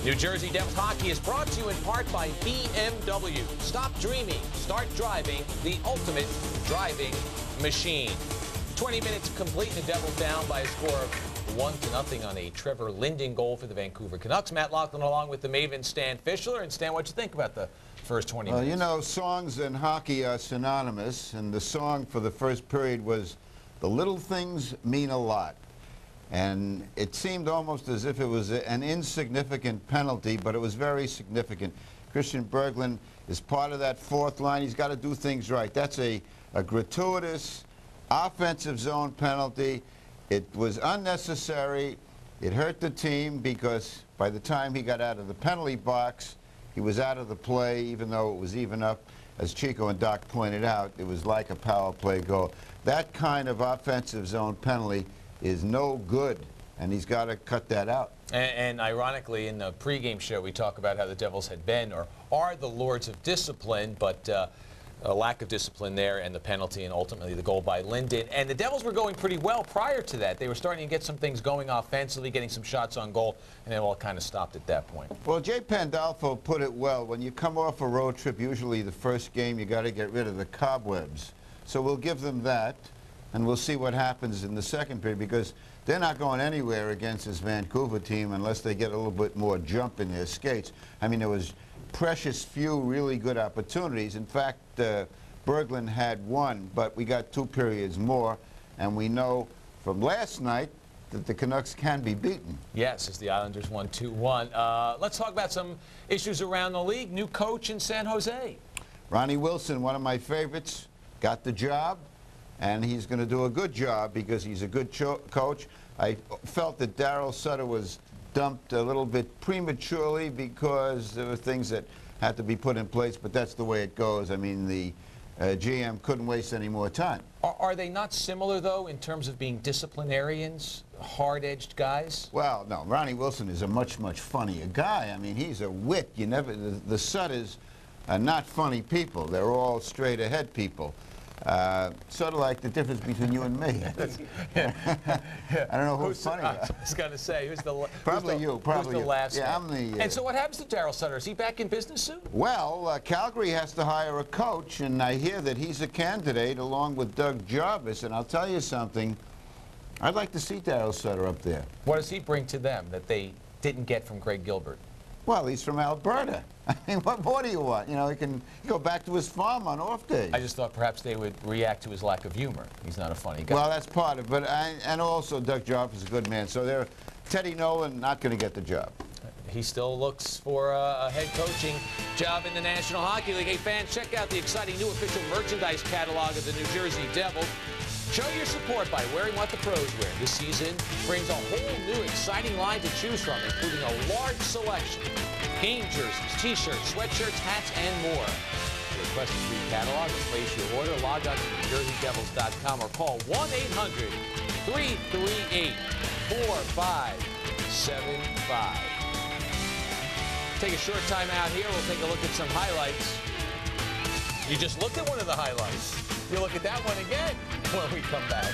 New Jersey Devils hockey is brought to you in part by BMW. Stop dreaming, start driving, the ultimate driving machine. 20 minutes complete, and the Devils down by a score of 1-0 on a Trevor Linden goal for the Vancouver Canucks. Matt Loughlin along with the Maven Stan Fischler. And Stan, what'd you think about the first 20 minutes? Well, you know, songs and hockey are synonymous, and the song for the first period was "The Little Things Mean a Lot." And it seemed almost as if it was an insignificant penalty, but it was very significant. Christian Berglund is part of that fourth line. He's got to do things right. That's a gratuitous offensive zone penalty. It was unnecessary. It hurt the team because by the time he got out of the penalty box, he was out of the play, even though it was even up. As Chico and Doc pointed out, it was like a power play goal. That kind of offensive zone penalty is no good, and he's got to cut that out. And ironically, in the pregame show, we talk about how the Devils had been or are the lords of discipline, but a lack of discipline there, and the penalty, and ultimately the goal by Linden. And the Devils were going pretty well prior to that. They were starting to get some things going offensively, getting some shots on goal, and then all kind of stopped at that point. Well, Jay Pandolfo put it well. When you come off a road trip, usually the first game, you got to get rid of the cobwebs. So we'll give them that, and we'll see what happens in the second period, because they're not going anywhere against this Vancouver team unless they get a little bit more jump in their skates. I mean, there was precious few really good opportunities. In fact, Berglund had one, but we got 2 periods more, and we know from last night that the Canucks can be beaten. Yes, as the Islanders won 2-1. Let's talk about some issues around the league. New coach in San Jose. Ronnie Wilson, one of my favorites, got the job, and he's going to do a good job because he's a good coach. I felt that Darryl Sutter was dumped a little bit prematurely because there were things that had to be put in place, but that's the way it goes. I mean, the GM couldn't waste any more time. Are they not similar, though, in terms of being disciplinarians, hard-edged guys? Well, no, Ronnie Wilson is a much, much funnier guy. I mean, he's a wit. You never, the Sutters are not funny people. They're all straight-ahead people. Sort of like the difference between you and me. I don't know who's funny. I was going to say, who's the probably you. Probably who's the last? Yeah, I'm the. And so, what happens to Darryl Sutter? Is he back in business soon? Well, Calgary has to hire a coach, and I hear that he's a candidate along with Doug Jarvis. And I'll tell you something. I'd like to see Darryl Sutter up there. What does he bring to them that they didn't get from Greg Gilbert? Well, he's from Alberta. I mean, what more do you want? You know, he can go back to his farm on off days. I just thought perhaps they would react to his lack of humor. He's not a funny guy. Well, that's part of it. But and also Doug Jarvis is a good man. So Teddy Nolan not going to get the job. He still looks for a head coaching job in the National Hockey League. Hey, fans, check out the exciting new official merchandise catalog of the New Jersey Devils. Show your support by wearing what the pros wear. This season brings a whole new exciting line to choose from, including a large selection. Game jerseys, t-shirts, sweatshirts, hats, and more. To request a free catalog and place your order, log on to NewJerseyDevils.com or call 1-800-338-4575. Take a short time out here. We'll take a look at some highlights. You just looked at one of the highlights. You look at that one again when we come back.